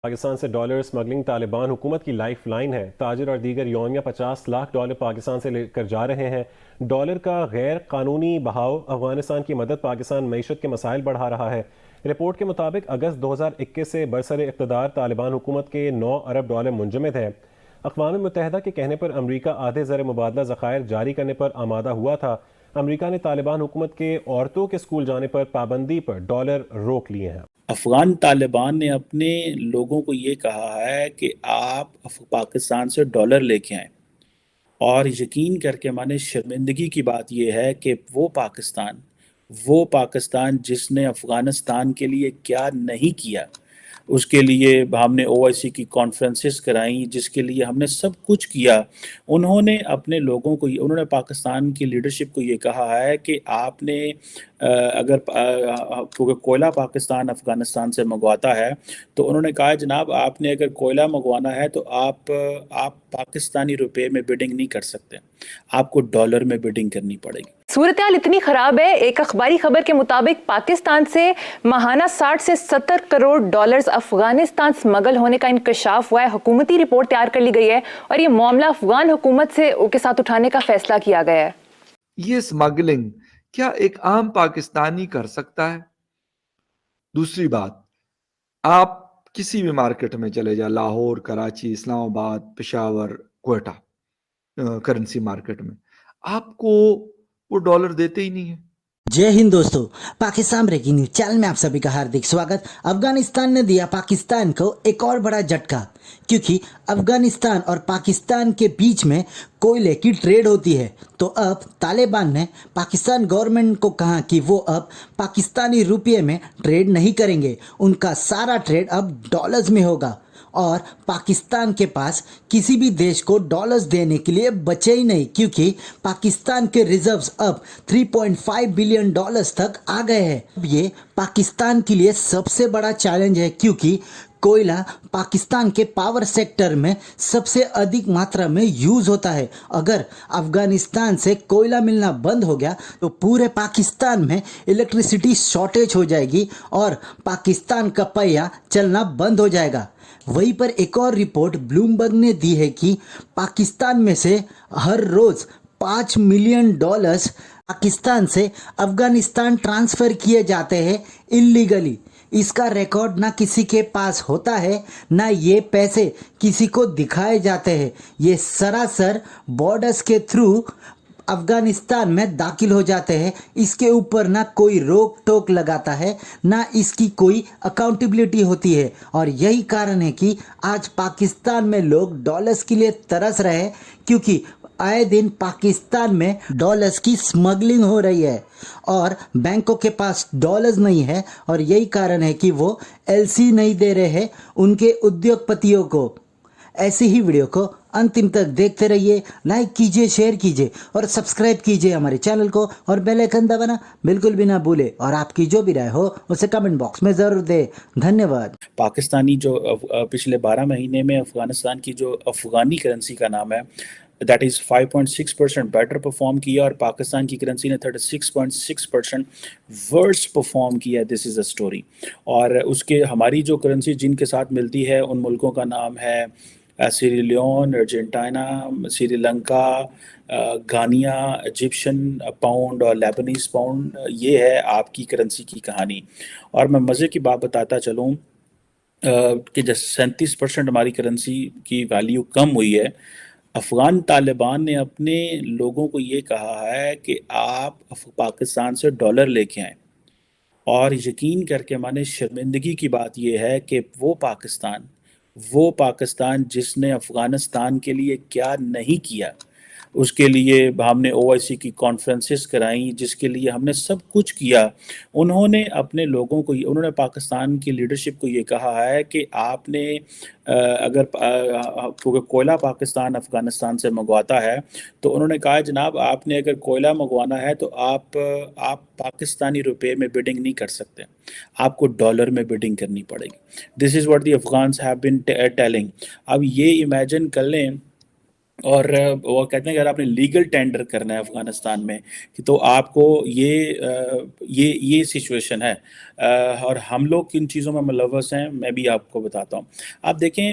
پاکستان سے dollar smuggling Taliban حکومت کی لائف لائن ہے۔ تاجر اور دیگر یومیہ 50 لاکھ ڈالر پاکستان سے لے کر جا رہے ہیں۔ ڈالر کا غیر قانونی بہاؤ افغانستان کی مدد پاکستان معیشت کے مسائل بڑھا رہا ہے۔ رپورٹ کے مطابق اگست 2021 سے برسر اقتدار طالبان حکومت کے 9 ارب ڈالر منجمد ہے۔ اقوام متحدہ کے کہنے پر امریکہ آدھے زر مبادلہ ذخائر جاری کرنے پر آمادہ ہوا تھا۔ امریکہ نے طالبان حکومت کے عورتوں کے اسکول جانے پر پابندی پر ڈالر روک لیے ہیں۔ افغان طالبان نے اپنے لوگوں کو یہ کہا ہے کہ آپ پاکستان سے ڈالر لے کے آئیں، اور یقین کر کے مانے شرمندگی کی بات یہ ہے کہ وہ پاکستان جس نے افغانستان کے لیے کیا نہیں کیا، اس کے لیے ہم نے او آئی سی کی کانفرنسز کرائیں، جس کے لیے ہم نے سب کچھ کیا۔ انہوں نے اپنے لوگوں کو، انہوں نے پاکستان کی لیڈرشپ کو یہ کہا ہے کہ آپ نے اگر کیونکہ کوئلہ پاکستان افغانستان سے منگواتا ہے، تو انہوں نے کہا جناب آپ نے اگر کوئلہ منگوانا ہے تو آپ پاکستانی روپے میں بڈنگ نہیں کر سکتے، آپ کو ڈالر میں بڈنگ کرنی پڑے گی۔ صورتحال اتنی خراب ہے، ایک اخباری خبر کے مطابق پاکستان سے ماہانہ 60 سے 70 کروڑ ڈالرز افغانستان سمگل ہونے کا انکشاف ہوا ہے۔ حکومتی رپورٹ تیار کر لی گئی ہے اور یہ معاملہ افغان حکومت کے ساتھ اٹھانے کا فیصلہ کیا گیا ہے۔ یہ سمگلنگ کیا ایک عام پاکستانی کر سکتا ہے؟ دوسری بات، آپ کسی بھی مارکیٹ میں چلے جائیں، لاہور، کراچی، اسلام آباد، پشاور، کوئٹہ کرنسی مارکیٹ میں، آپ کو وہ ڈالر دیتے ہی نہیں ہے۔ جے ہند دوستو، پاکستان بریکنگ نیوز چینل میں آپ سبھی کا ہاردک سواگت۔ افغانستان نے دیا پاکستان کو ایک اور بڑا جھٹکا، کیونکہ افغانستان اور پاکستان کے بیچ میں کوئلے کی ٹریڈ ہوتی ہے، تو اب طالبان نے پاکستان گورنمنٹ کو کہا کہ وہ اب پاکستانی روپے میں ٹریڈ نہیں کریں گے، ان کا سارا ٹریڈ اب ڈالرز میں ہوگا، اور پاکستان کے پاس کسی بھی دیش کو ڈالرز دینے کے لیے بچے ہی نہیں، کیونکہ پاکستان کے ریزروز اب 3.5 بلین ڈالرز تک آ گئے ہیں۔ اب یہ پاکستان کے لیے سب سے بڑا چیلنج ہے، کیونکہ کوئلہ پاکستان کے پاور سیکٹر میں سب سے ادھک ماترا میں یوز ہوتا ہے۔ اگر افغانستان سے کوئلہ ملنا بند ہو گیا تو پورے پاکستان میں الیکٹریسٹی شارٹیج ہو جائے گی اور پاکستان کا پہیہ چلنا بند ہو جائے گا۔ وہیں پر ایک اور رپورٹ بلومبرگ نے دی ہے کہ پاکستان میں سے ہر روز 5 ملین ڈالرز پاکستان سے افغانستان ٹرانسفر کیے جاتے ہیں انلیگلی۔ اس کا ریکارڈ نہ کسی کے پاس ہوتا ہے، نہ یہ پیسے کسی کو دکھائے جاتے ہیں، یہ سراسر بارڈرز کے تھرو افغانستان میں داخل ہو جاتے ہیں۔ اس کے اوپر نہ کوئی روک ٹوک لگاتا ہے، نہ اس کی کوئی اکاؤنٹیبلٹی ہوتی ہے، اور یہی کارن ہے کہ آج پاکستان میں لوگ ڈالرز کے لیے ترس رہے ہیں، کیونکہ آئے دن پاکستان میں ڈالرز کی سمگلنگ ہو رہی ہے اور بینکوں کے پاس ڈالرز نہیں ہے، اور یہی کارن ہے کہ وہ ایل سی نہیں دے رہے ہیں ان کے ادیوگ پتیوں کو۔ ایسی ہی ویڈیو کو انتم تک دیکھتے رہیے، لائک کیجئے، شیئر کیجئے اور سبسکرائب کیجئے ہمارے چینل کو، اور بیل آئیکن دبانا بالکل بھی نہ بھولے، اور آپ کی جو بھی رائے ہو اسے کمنٹ باکس میں ضرور دے۔ دھنیہ واد۔ پاکستانی جو پچھلے 12 مہینے میں افغانستان کی جو افغانی کرنسی کا نام ہے، دیٹ از 5.6% بیٹر پرفارم کیا، اور پاکستان کی کرنسی نے 36.6% ورس پرفارم کیا۔ دس از اے اسٹوری۔ اور اس کے ہماری جو کرنسی جن کے ساتھ ملتی ہے ان ملکوں کا نام ہے سیری Leone, Argentina, Sri Lanka, گانیا، Egyptian pound اور لیبنیز پاؤنڈ۔ یہ ہے آپ کی کرنسی کی کہانی۔ اور میں مزے کی بات بتاتا چلوں کہ جیسے 37% ہماری کرنسی کی ویلیو کم ہوئی ہے، افغان طالبان نے اپنے لوگوں کو یہ کہا ہے کہ آپ پاکستان سے ڈالر لے کے آئیں، اور یقین کر کے مانے شرمندگی کی بات یہ ہے کہ وہ پاکستان جس نے افغانستان کے لیے کیا نہیں کیا، اس کے لیے ہم نے او آئی سی کی کانفرنسز کرائیں، جس کے لیے ہم نے سب کچھ کیا۔ انہوں نے اپنے لوگوں کو، انہوں نے پاکستان کی لیڈرشپ کو یہ کہا ہے کہ آپ نے اگر کیونکہ کوئلہ پاکستان افغانستان سے منگواتا ہے، تو انہوں نے کہا جناب آپ نے اگر کوئلہ منگوانا ہے تو آپ پاکستانی روپے میں بڈنگ نہیں کر سکتے، آپ کو ڈالر میں بڈنگ کرنی پڑے گی۔ This is what the Afghans have been telling. اب یہ امیجن کر لیں اور وہ کہتے ہیں کہ اگر آپ نے لیگل ٹینڈر کرنا ہے افغانستان میں تو آپ کو یہ سچویشن ہے، اور ہم لوگ کن چیزوں میں ملوث ہیں میں بھی آپ کو بتاتا ہوں۔ آپ دیکھیں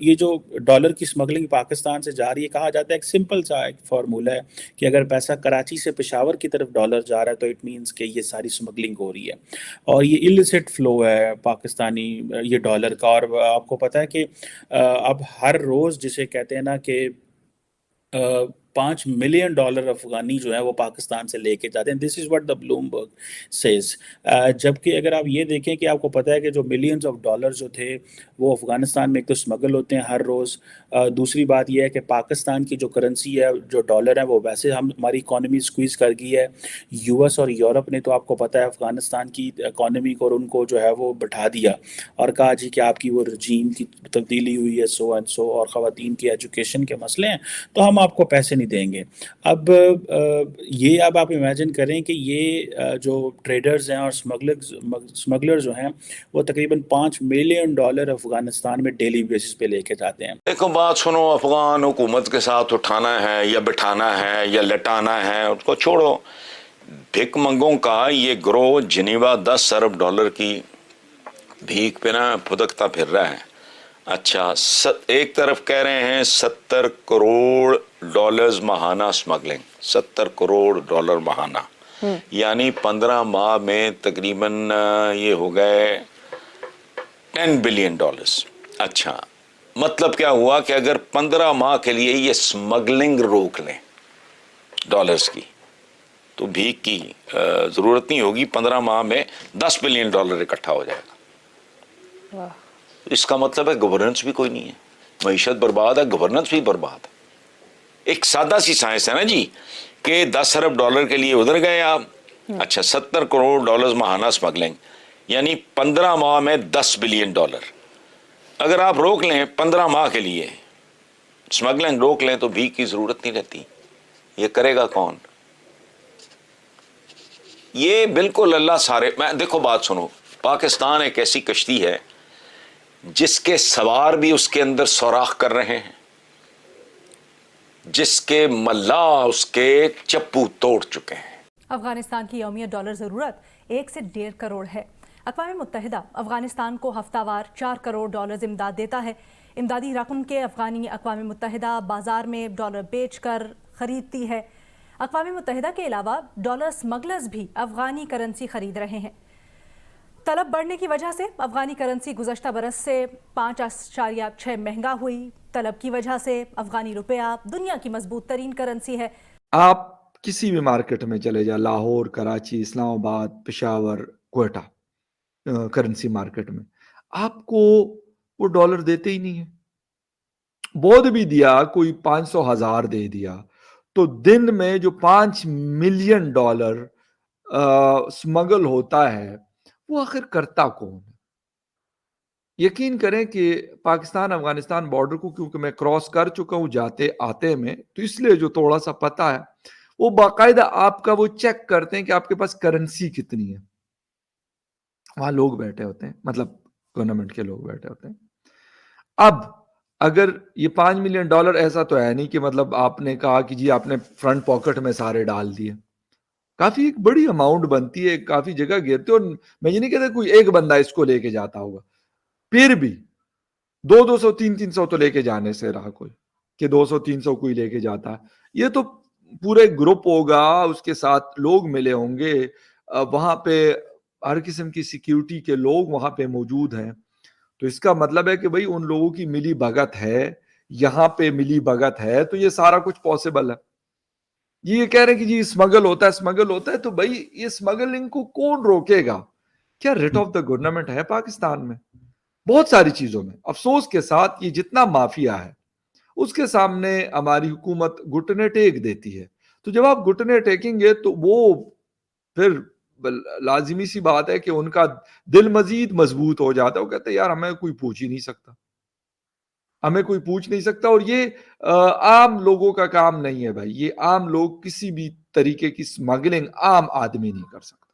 یہ جو ڈالر کی اسمگلنگ پاکستان سے جا رہی ہے، کہا جاتا ہے ایک سمپل سا ایک فارمولہ ہے کہ اگر پیسہ کراچی سے پشاور کی طرف ڈالر جا رہا ہے تو اٹ مینس کہ یہ ساری اسمگلنگ ہو رہی ہے، اور یہ illicit فلو ہے پاکستانی یہ ڈالر کا۔ اور آپ کو پتہ ہے کہ اب ہر روز جسے کہتے ہیں نا کہ 5 ملین ڈالر افغانی جو ہے وہ پاکستان سے لے کے جاتے ہیں، this is what the Bloomberg says. جبکہ اگر آپ یہ دیکھیں کہ آپ کو پتہ ہے کہ جو ملینز آف ڈالر جو تھے وہ افغانستان میں ایک تو اسمگل ہوتے ہیں ہر روز، دوسری بات یہ ہے کہ پاکستان کی جو کرنسی ہے جو ڈالر ہے وہ ویسے ہماری اکانومی سکویز کر گئی ہے۔ یو ایس اور یورپ نے تو آپ کو پتہ ہے افغانستان کی اکانومی کو اور ان کو جو ہے وہ بٹھا دیا اور کہا جی کہ آپ کی وہ رجیم کی تبدیلی ہوئی ہے سو اینڈ سو، اور خواتین کی ایجوکیشن کے مسئلے ہیں تو ہم آپ کو پیسے نہیں دیں گے۔ اب یہ اب آپ امیجن کریں کہ یہ جو ٹریڈرز ہیں اور اسمگلر جو ہیں وہ تقریباً 5 ملین ڈالر افغانستان میں ڈیلی بیسس پہ لے کے جاتے ہیں۔ دیکھو بات سنو، افغان حکومت کے ساتھ اٹھانا ہے یا بٹھانا ہے یا لٹانا ہے اس کو چھوڑو۔ بھیک منگوں کا یہ گروہ جنیوا 10 ارب ڈالر کی بھیک پہ نا پھدکتا پھر رہا ہے۔ اچھا، ایک طرف کہہ رہے ہیں 70 کروڑ ڈالرز ماہانہ اسمگلنگ، 70 کروڑ ڈالر ماہانہ، یعنی 15 ماہ میں تقریباً یہ ہو گئے 10 بلین ڈالرز۔ اچھا، مطلب کیا ہوا کہ اگر 15 ماہ کے لیے یہ اسمگلنگ روک لیں ڈالرز کی تو بھیک کی ضرورت نہیں ہوگی، 15 ماہ میں 10 بلین ڈالر اکٹھا ہو جائے گا۔ اس کا مطلب ہے گورننس بھی کوئی نہیں ہے، معیشت برباد ہے، گورننس بھی برباد ہے۔ ایک سادہ سی سائنس ہے نا جی کہ 10 ارب ڈالر کے لیے ادھر گئے آپ، اچھا 70 کروڑ ڈالرز ماہانہ اسمگلنگ، یعنی 15 ماہ میں 10 بلین ڈالر اگر آپ روک لیں 15 ماہ کے لیے اسمگلنگ روک لیں تو بھیک کی ضرورت نہیں رہتی۔ یہ کرے گا کون؟ یہ بالکل اللہ سارے میں دیکھو بات سنو، پاکستان ایک ایسی کشتی ہے جس کے سوار بھی اس کے اندر سوراخ کر رہے ہیں، جس کے ملاح اس کے چپو توڑ چکے ہیں۔ افغانستان کی یومیہ ڈالر ضرورت 1 سے 1.5 کروڑ ہے۔ اقوام متحدہ افغانستان کو ہفتہ وار 4 کروڑ ڈالرز امداد دیتا ہے۔ امدادی رقم کے افغانی اقوام متحدہ بازار میں ڈالر بیچ کر خریدتی ہے۔ اقوام متحدہ کے علاوہ ڈالر سمگلرز بھی افغانی کرنسی خرید رہے ہیں۔ طلب بڑھنے کی وجہ سے افغانی کرنسی گزشتہ برس سے 5.6 مہنگا ہوئی۔ طلب کی وجہ سے افغانی روپیہ دنیا کی مضبوط ترین کرنسی ہے۔ آپ کسی بھی مارکیٹ میں چلے جا، لاہور، کراچی، اسلام آباد، پشاور، کوئٹہ کرنسی مارکیٹ میں، آپ کو وہ ڈالر دیتے ہی نہیں ہے۔ بود بھی دیا، کوئی 500,000 دے دیا تو دن میں جو 5 ملین ڈالر سمگل ہوتا ہے وہ آخر کرتا کون ہے؟ یقین کریں کہ پاکستان افغانستان بارڈر کو کیونکہ میں کراس کر چکا ہوں جاتے آتے میں، تو اس لیے جو تھوڑا سا پتا ہے، وہ باقاعدہ آپ کا وہ چیک کرتے ہیں کہ آپ کے پاس کرنسی کتنی ہے۔ وہاں لوگ بیٹھے ہوتے ہیں، مطلب گورنمنٹ کے لوگ بیٹھے ہوتے ہیں۔ اب اگر یہ 5 ملین ڈالر ایسا تو ہے نہیں کہ مطلب آپ نے کہا کہ جی آپ نے فرنٹ پاکٹ میں سارے ڈال دیے، کافی ایک بڑی اماؤنٹ بنتی ہے، کافی جگہ گرتے، اور میں یہ نہیں کہتا کوئی ایک بندہ اس کو لے کے جاتا ہوگا، پھر بھی 200 300 تو لے کے جانے سے رہا کوئی کہ 200 300 کوئی لے کے جاتا ہے۔ یہ تو پورے گروپ ہوگا، اس کے ساتھ لوگ ملے ہوں گے، وہاں پہ ہر قسم کی سیکیورٹی کے لوگ وہاں پہ موجود ہیں، تو اس کا مطلب ہے کہ بھئی ان لوگوں کی ملی بھگت ہے، یہاں پہ ملی بھگت ہے، تو یہ سارا کچھ پاسبل ہے۔ یہ کہہ رہے ہیں کہ جی اسمگل ہوتا ہے، اسمگل ہوتا ہے، تو بھئی یہ اسمگلنگ کو کون روکے گا؟ کیا ریٹ آف دا گورنمنٹ ہے پاکستان میں؟ بہت ساری چیزوں میں افسوس کے ساتھ یہ جتنا مافیا ہے اس کے سامنے ہماری حکومت گھٹنے ٹیک دیتی ہے۔ تو جب آپ گھٹنے ٹیکیں گے تو وہ پھر لازمی سی بات ہے کہ ان کا دل مزید مضبوط ہو جاتا ہے، وہ کہتے ہیں یار ہمیں کوئی پوچھ ہی نہیں سکتا، ہمیں کوئی پوچھ نہیں سکتا۔ اور یہ عام لوگوں کا کام نہیں ہے بھائی، یہ عام لوگ کسی بھی طریقے کی اسمگلنگ عام آدمی نہیں کر سکتا۔